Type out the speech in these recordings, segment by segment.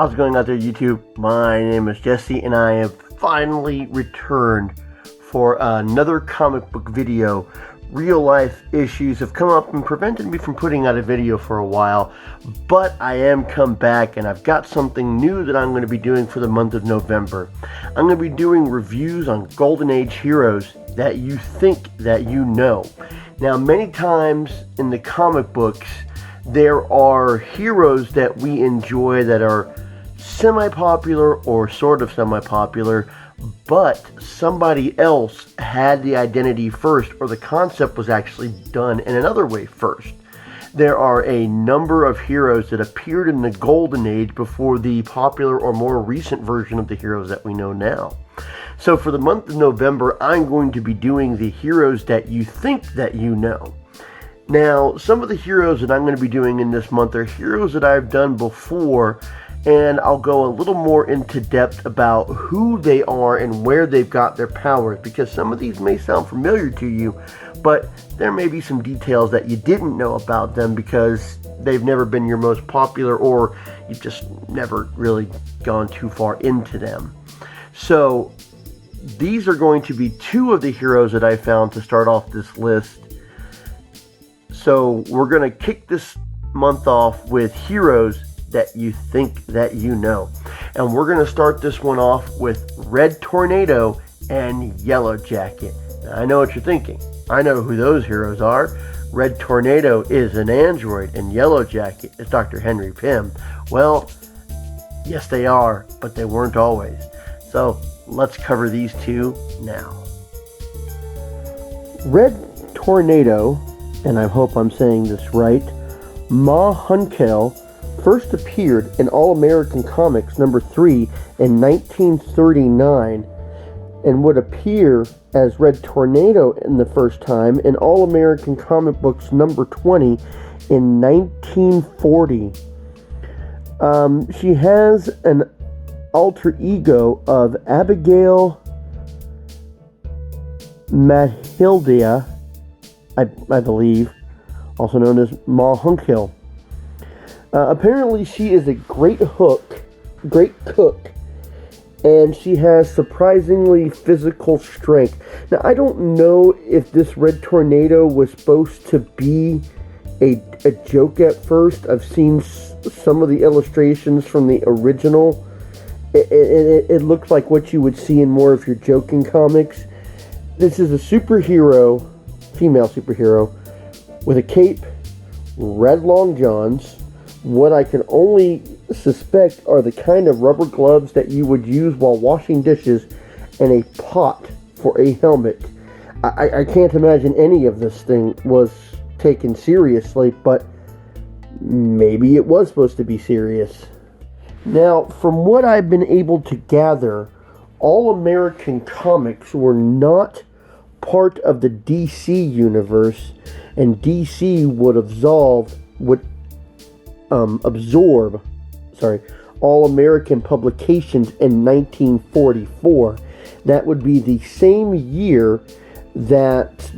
How's it going out there, YouTube? My name is Jesse, and I have finally returned for another comic book video. Real life issues have come up and prevented me from putting out a video for a while, but I am come back, and I've got something new that I'm going to be doing for the month of November. I'm going to be doing reviews on Golden Age heroes that you think that you know. Now, many times in the comic books, there are heroes that we enjoy that are semi-popular or sort of semi-popular, but somebody else had the identity first, or the concept was actually done in another way first. There are a number of heroes that appeared in the Golden Age before the popular or more recent version of the heroes that we know now. So for the month of November, I'm going to be doing the heroes that you think that you know. Now, some of the heroes that I'm going to be doing in this month are heroes that I've done before, and I'll go a little more into depth about who they are and where they've got their powers, because some of these may sound familiar to you, but there may be some details that you didn't know about them because they've never been your most popular, or you've just never really gone too far into them. So these are going to be two of the heroes that I found to start off this list. So we're going to kick this month off with heroes that you think that you know. And we're going to start this one off with Red Tornado and Yellow Jacket. Now, I know what you're thinking. I know who those heroes are. Red Tornado is an android, and Yellow Jacket is Dr. Henry Pym. Well, yes they are, but they weren't always. So let's cover these two now. Red Tornado, and I hope I'm saying this right, Ma Hunkel, first appeared in All-American Comics number 3 in 1939 and would appear as Red Tornado in the first time in All-American Comic Books number 20 in 1940. She has an alter ego of Abigail Mahildia, I believe, also known as Ma Hunkel. Apparently she is a great cook, and she has surprisingly physical strength. Now, I don't know if this Red Tornado was supposed to be a joke at first. I've seen some of the illustrations from the original. It looks like what you would see in more of your joking comics. This is a superhero, female superhero, with a cape, red long johns, what I can only suspect are the kind of rubber gloves that you would use while washing dishes, and a pot for a helmet. I can't imagine any of this thing was taken seriously, but maybe it was supposed to be serious. Now, from what I've been able to gather, All-American Comics were not part of the DC universe, and DC would absorb All-American Publications in 1944. That would be the same year that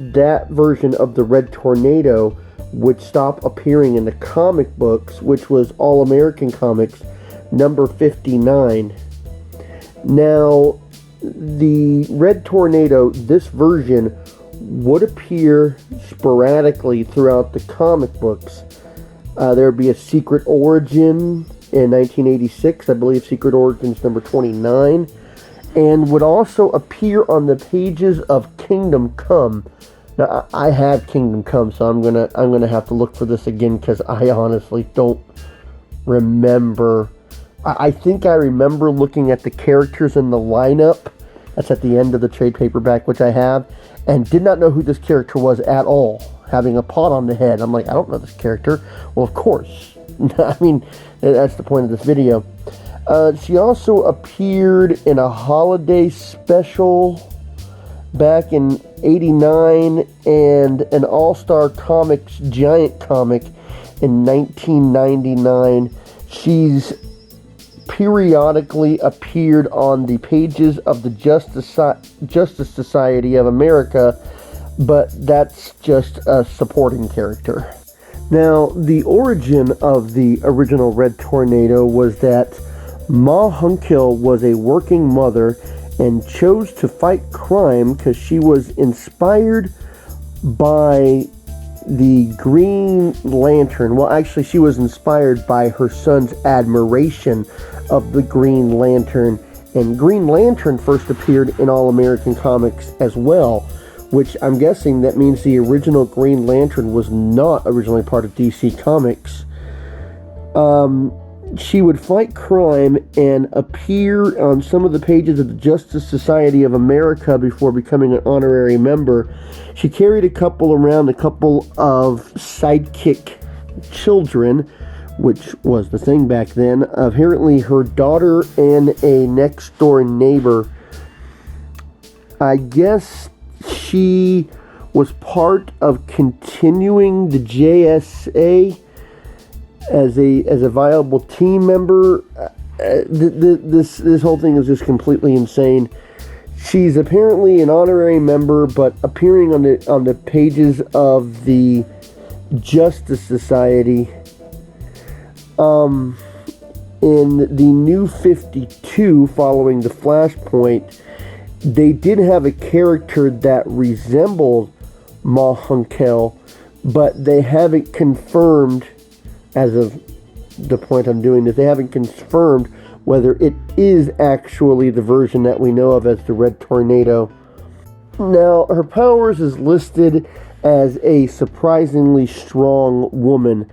version of the Red Tornado would stop appearing in the comic books, which was All-American Comics number 59. Now, the Red Tornado, this version, would appear sporadically throughout the comic books. There would be a Secret Origin in 1986, I believe Secret Origins number 29, and would also appear on the pages of Kingdom Come. Now, I have Kingdom Come, so I'm gonna have to look for this again, because I honestly don't remember. I think I remember looking at the characters in the lineup. That's at the end of the trade paperback, which I have, and did not know who this character was at all. Having a pot on the head. I'm like, I don't know this character. Well, of course. I mean, that's the point of this video. She also appeared in a holiday special back in '89 and an All-Star Comics giant comic in 1999. She's periodically appeared on the pages of the Justice Society of America, but that's just a supporting character. Now, the origin of the original Red Tornado was that Ma Hunkill was a working mother and chose to fight crime because she was inspired by the Green Lantern. Well, actually, she was inspired by her son's admiration of the Green Lantern. And Green Lantern first appeared in All American Comics as well, which I'm guessing that means the original Green Lantern was not originally part of DC Comics. She would fight crime and appear on some of the pages of the Justice Society of America before becoming an honorary member. She carried a couple of sidekick children, which was the thing back then. Apparently her daughter and a next door neighbor. I guess she was part of continuing the JSA as a viable team member. This whole thing is just completely insane. She's apparently an honorary member, but appearing on the pages of the Justice Society. In the New 52, following the Flashpoint, they did have a character that resembled Ma Hunkill, but they haven't confirmed, as of the point I'm doing this, they haven't confirmed whether it is actually the version that we know of as the Red Tornado. Now, her powers is listed as a surprisingly strong woman.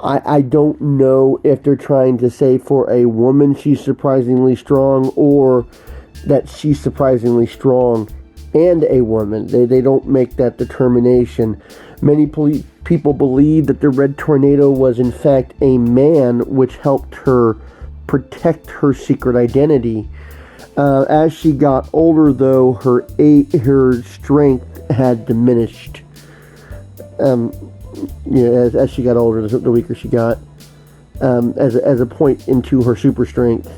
I don't know if they're trying to say for a woman she's surprisingly strong, or that she's surprisingly strong and a woman. They don't make that determination. Many people believe that the Red Tornado was in fact a man, which helped her protect her secret identity. As she got older, though, her strength had diminished. As she got older, the weaker she got, as a point into her super strength.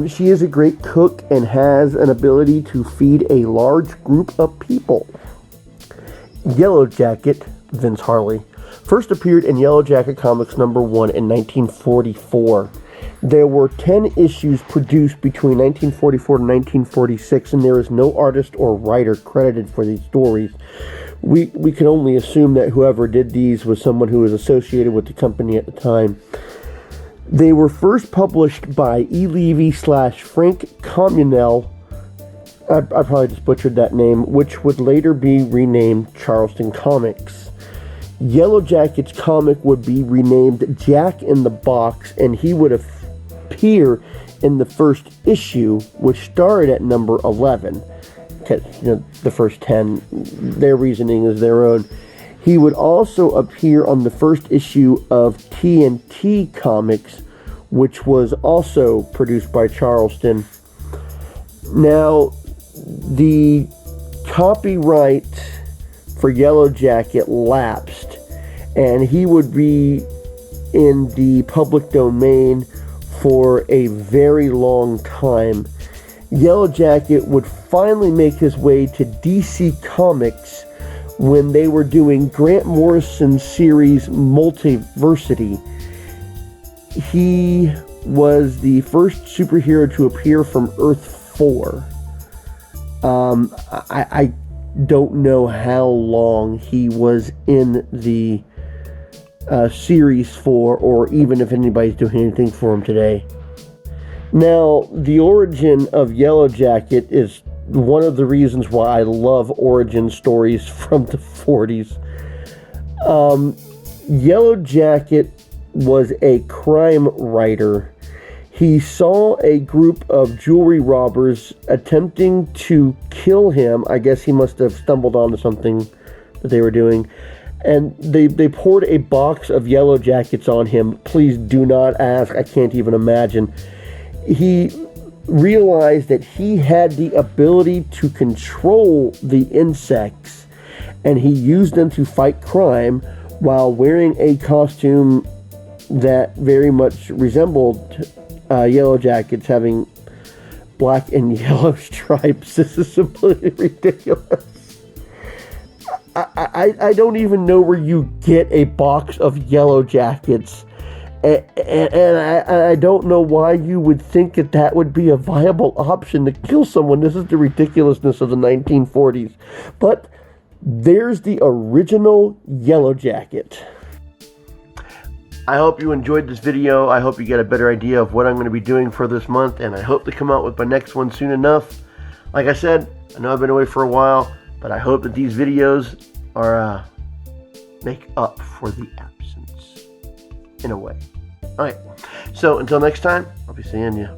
She is a great cook and has an ability to feed a large group of people. Yellow Jacket, Vince Harley, first appeared in Yellow Jacket Comics number 1 in 1944. There were 10 issues produced between 1944 and 1946, and there is no artist or writer credited for these stories. We can only assume that whoever did these was someone who was associated with the company at the time. They were first published by E. Levy / Frank Communell. I probably just butchered that name, which would later be renamed Charleston Comics. Yellow Jacket's comic would be renamed Jack in the Box, and he would appear in the first issue, which started at number 11. Because, the first 10, their reasoning is their own. He would also appear on the first issue of TNT Comics, which was also produced by Charleston. Now, the copyright for Yellow Jacket lapsed, and he would be in the public domain for a very long time. Yellow Jacket would finally make his way to DC Comics when they were doing Grant Morrison's series Multiversity. He was the first superhero to appear from Earth 4. I don't know how long he was in the series for, or even if anybody's doing anything for him today. Now, the origin of Yellow Jacket is one of the reasons why I love origin stories from the 40s. Yellow Jacket was a crime writer. He saw a group of jewelry robbers attempting to kill him. I guess he must have stumbled onto something that they were doing. And they poured a box of Yellow Jackets on him. Please do not ask. I can't even imagine. He realized that he had the ability to control the insects, and he used them to fight crime while wearing a costume that very much resembled Yellow Jackets, having black and yellow stripes. This is simply ridiculous. I don't even know where you get a box of Yellow Jackets, And I don't know why you would think that that would be a viable option to kill someone. This is the ridiculousness of the 1940s. But there's the original Yellow Jacket. I hope you enjoyed this video. I hope you get a better idea of what I'm going to be doing for this month, and I hope to come out with my next one soon enough. Like I said, I know I've been away for a while, but I hope that these videos are make up for the absence in a way. Alright, so until next time, I'll be seeing you.